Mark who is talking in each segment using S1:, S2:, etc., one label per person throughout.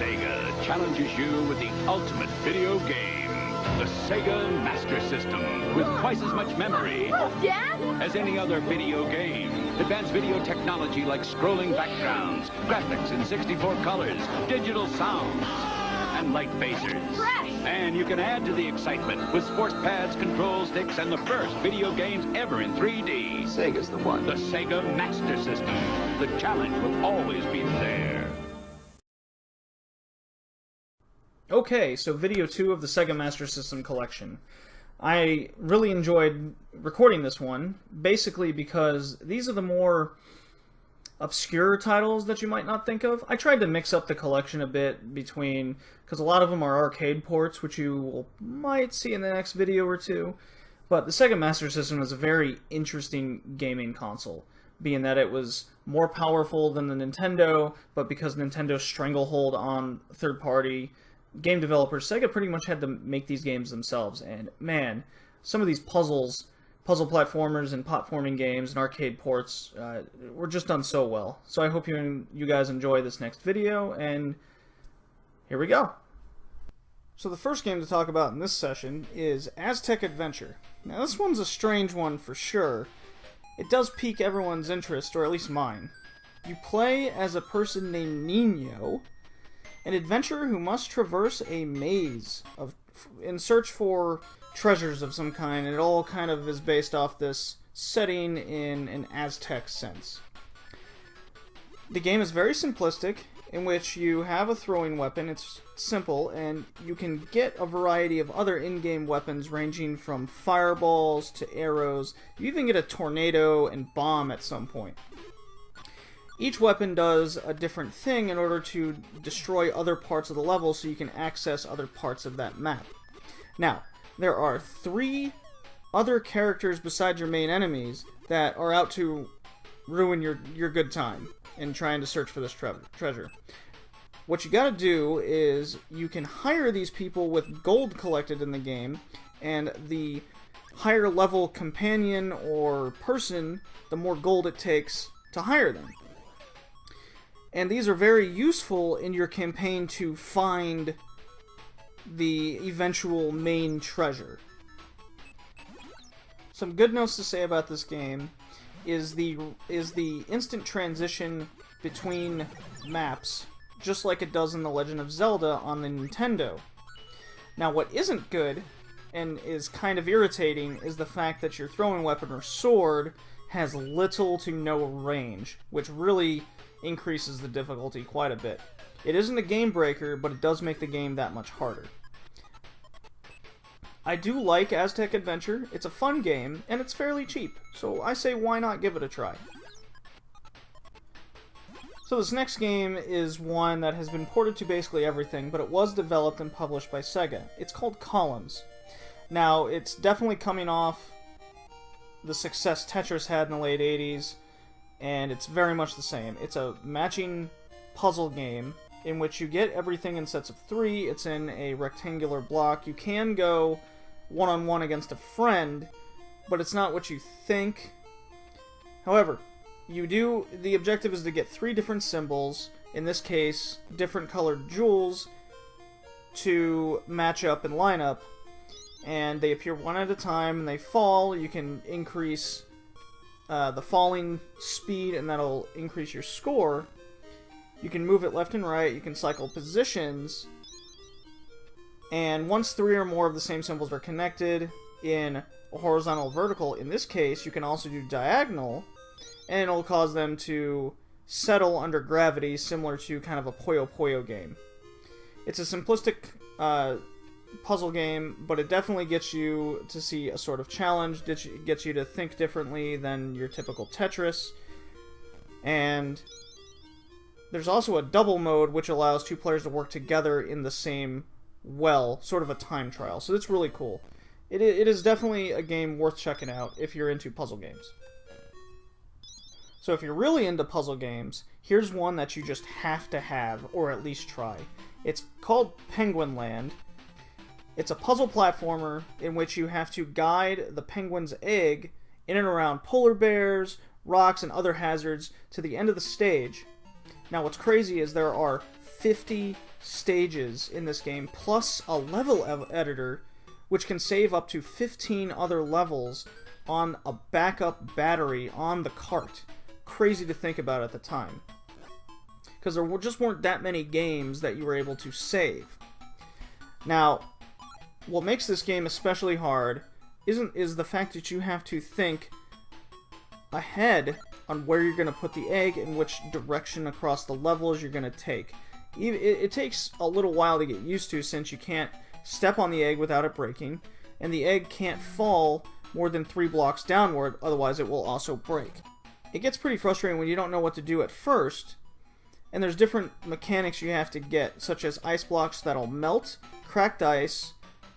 S1: Sega challenges you with the ultimate video game, the Sega Master System, with twice as much memory
S2: Dad?
S1: as any other video game. Advanced video technology like scrolling backgrounds, graphics in 64 colors, digital sounds, and light phasers.
S2: Fresh!
S1: And you can add to the excitement with sports pads, control sticks, and the first video games ever in 3D.
S3: Sega's the one.
S1: The Sega Master System. The challenge will always be there.
S4: Okay, so video 2 of the Sega Master System collection. I really enjoyed recording this one, basically because these are the more obscure titles that you might not think of. I tried to mix up the collection a bit between, because a lot of them are arcade ports, which you might see in the next video or two, but the Sega Master System was a very interesting gaming console, being that it was more powerful than the Nintendo, but because Nintendo's stranglehold on third-party game developers, Sega pretty much had to make these games themselves, and man, some of these puzzle platformers and platforming games and arcade ports were just done so well. So I hope you guys enjoy this next video, and here we go. So the first game to talk about in this session is Aztec Adventure. Now this one's a strange one for sure. It does pique everyone's interest, or at least mine. You play as a person named Nino, an adventurer who must traverse a maze in search for treasures of some kind, and it all kind of is based off this setting in an Aztec sense. The game is very simplistic, in which you have a throwing weapon. It's simple, and you can get a variety of other in-game weapons ranging from fireballs to arrows. You even get a tornado and bomb at some point. Each weapon does a different thing in order to destroy other parts of the level so you can access other parts of that map. Now, there are 3 other characters besides your main enemies that are out to ruin your good time in trying to search for this treasure. What you gotta do is you can hire these people with gold collected in the game, and the higher level companion or person, the more gold it takes to hire them. And these are very useful in your campaign to find the eventual main treasure. Some good notes to say about this game is the instant transition between maps, just like it does in The Legend of Zelda on the Nintendo. Now what isn't good, and is kind of irritating, is the fact that your throwing weapon or sword has little to no range, which really increases the difficulty quite a bit. It isn't a game breaker, but it does make the game that much harder. I do like Aztec Adventure. It's a fun game, and it's fairly cheap, so I say why not give it a try. So this next game is one that has been ported to basically everything, but it was developed and published by Sega. It's called Columns. Now, it's definitely coming off the success Tetris had in the late 80s, and it's very much the same. It's a matching puzzle game in which you get everything in sets of 3. It's in a rectangular block. You can go one-on-one against a friend, but it's not what you think. However, the objective is to get 3 different symbols, in this case, different colored jewels, to match up and line up, and they appear one at a time, and they fall. You can increase the falling speed, and that'll increase your score. You can move it left and right, you can cycle positions, and once 3 or more of the same symbols are connected in a horizontal or vertical, in this case, you can also do diagonal, and it'll cause them to settle under gravity, similar to kind of a Puyo Puyo game. It's a simplistic puzzle game, but it definitely gets you to see a sort of challenge, gets you to think differently than your typical Tetris, and there's also a double mode which allows 2 players to work together in the same well, sort of a time trial, so it's really cool. It is definitely a game worth checking out if you're into puzzle games. So if you're really into puzzle games, here's one that you just have to have, or at least try. It's called Penguin Land. It's a puzzle platformer in which you have to guide the penguin's egg in and around polar bears, rocks, and other hazards to the end of the stage. Now what's crazy is there are 50 stages in this game, plus a level editor, which can save up to 15 other levels on a backup battery on the cart. Crazy to think about at the time, because there just weren't that many games that you were able to save. Now, what makes this game especially hard is the fact that you have to think ahead on where you're going to put the egg and which direction across the levels you're going to take. It takes a little while to get used to, since you can't step on the egg without it breaking, and the egg can't fall more than 3 blocks downward, otherwise it will also break. It gets pretty frustrating when you don't know what to do at first, and there's different mechanics you have to get, such as ice blocks that'll melt, cracked ice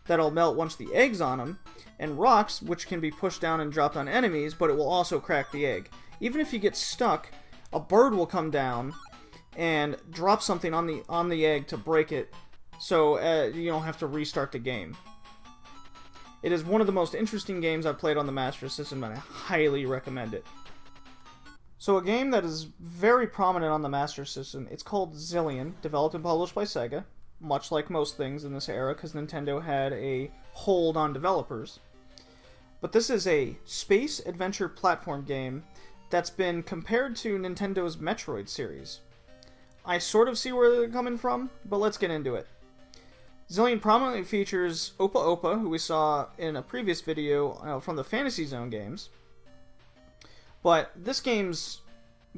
S4: that'll melt once the egg's on them, and rocks which can be pushed down and dropped on enemies, but it will also crack the egg. Even if you get stuck, a bird will come down and drop something on the egg to break it, so you don't have to restart the game. It is one of the most interesting games I've played on the Master System, and I highly recommend it. So a game that is very prominent on the Master System, it's called Zilean, developed and published by Sega, much like most things in this era, because Nintendo had a hold on developers. But this is a space adventure platform game that's been compared to Nintendo's Metroid series. I sort of see where they're coming from, but let's get into it. Zilean prominently features Opa Opa, who we saw in a previous video from the Fantasy Zone games. But this game's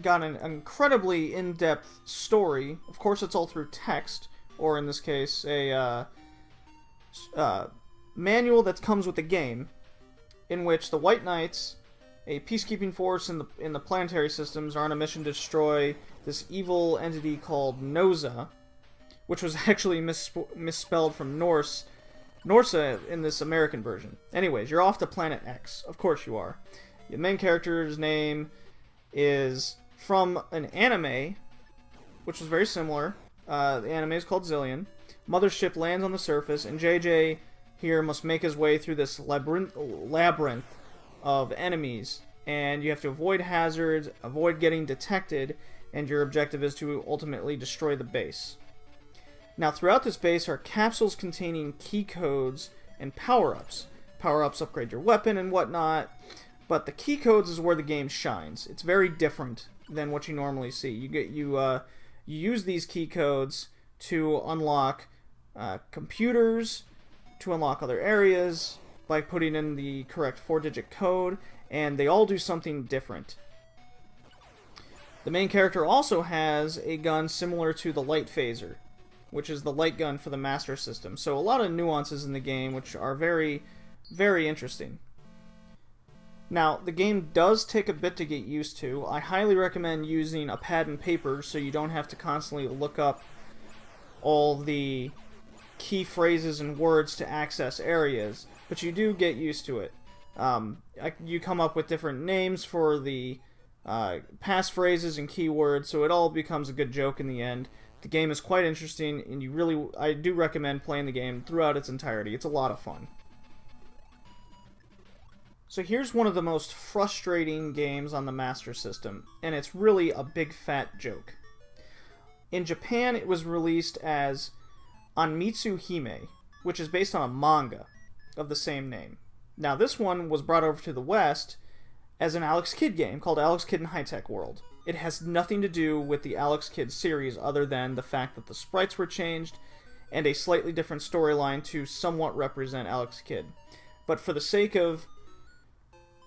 S4: got an incredibly in-depth story. Of course, it's all through text, or in this case, a manual that comes with the game, in which the White Knights, a peacekeeping force in the planetary systems, are on a mission to destroy this evil entity called Noza, which was actually misspelled from Norsa in this American version. Anyways, you're off to Planet X. Of course you are. The main character's name is from an anime, which was very similar. The anime is called Zilean. Mothership lands on the surface, and JJ here must make his way through this labyrinth of enemies, and you have to avoid hazards, avoid getting detected, and your objective is to ultimately destroy the base. Now, throughout this base are capsules containing key codes and power-ups. Power-ups upgrade your weapon and whatnot, but the key codes is where the game shines. It's very different than what you normally see. You use these key codes to unlock computers, to unlock other areas by putting in the correct 4-digit code, and they all do something different. The main character also has a gun similar to the light phaser, which is the light gun for the Master System. So a lot of nuances in the game which are very, very interesting. Now, the game does take a bit to get used to. I highly recommend using a pad and paper so you don't have to constantly look up all the key phrases and words to access areas, but you do get used to it. You come up with different names for the passphrases and keywords, so it all becomes a good joke in the end. The game is quite interesting, and I do recommend playing the game throughout its entirety. It's a lot of fun. So here's one of the most frustrating games on the Master System, and it's really a big fat joke. In Japan, it was released as Anmitsu Hime, which is based on a manga of the same name. Now, this one was brought over to the West as an Alex Kidd game called Alex Kidd in High Tech World. It has nothing to do with the Alex Kidd series other than the fact that the sprites were changed and a slightly different storyline to somewhat represent Alex Kidd. But for the sake of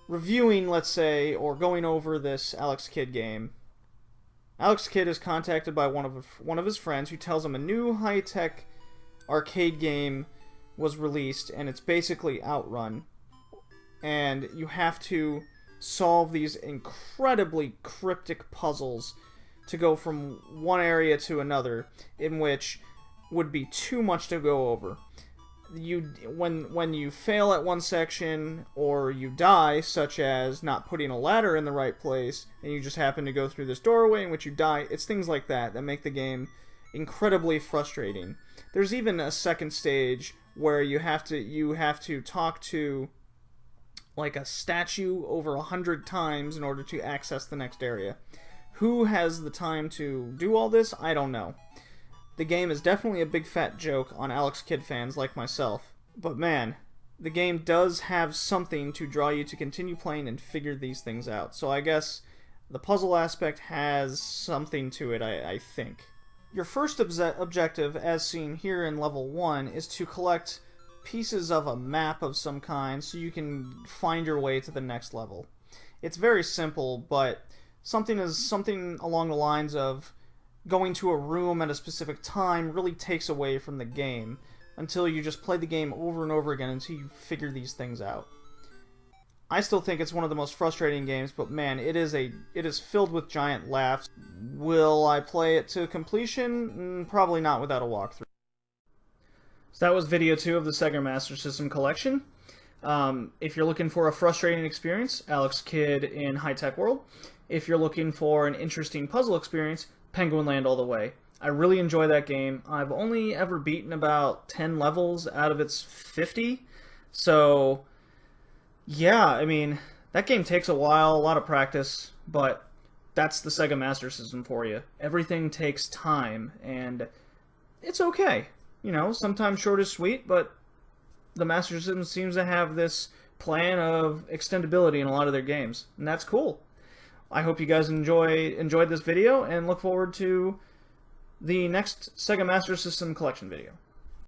S4: reviewing, let's say, or going over this Alex Kidd game, Alex Kidd is contacted by one of his friends who tells him a new high-tech arcade game was released, and it's basically Outrun. And you have to solve these incredibly cryptic puzzles to go from one area to another, in which would be too much to go over. When you fail at one section, or you die, such as not putting a ladder in the right place, and you just happen to go through this doorway in which you die, it's things like that that make the game incredibly frustrating. There's even a second stage where you have to talk to like a statue over 100 times in order to access the next area. Who has the time to do all this? I don't know. The game is definitely a big fat joke on Alex Kidd fans like myself, but man, the game does have something to draw you to continue playing and figure these things out. So I guess the puzzle aspect has something to it, I think. Your first objective, as seen here in level 1, is to collect pieces of a map of some kind so you can find your way to the next level. It's very simple, but something along the lines of going to a room at a specific time really takes away from the game until you just play the game over and over again until you figure these things out. I still think it's one of the most frustrating games, but man, it is filled with giant laughs. Will I play it to completion? Probably not without a walkthrough. So that was video 2 of the Sega Master System collection. If you're looking for a frustrating experience, Alex Kidd in High Tech World. If you're looking for an interesting puzzle experience, Penguin Land all the way. I really enjoy that game. I've only ever beaten about 10 levels out of its 50, so yeah, I mean, that game takes a while, a lot of practice, but that's the Sega Master System for you. Everything takes time, and it's okay. You know, sometimes short is sweet, but the Master System seems to have this plan of extendability in a lot of their games, and that's cool. I hope you guys enjoyed this video, and look forward to the next Sega Master System collection video.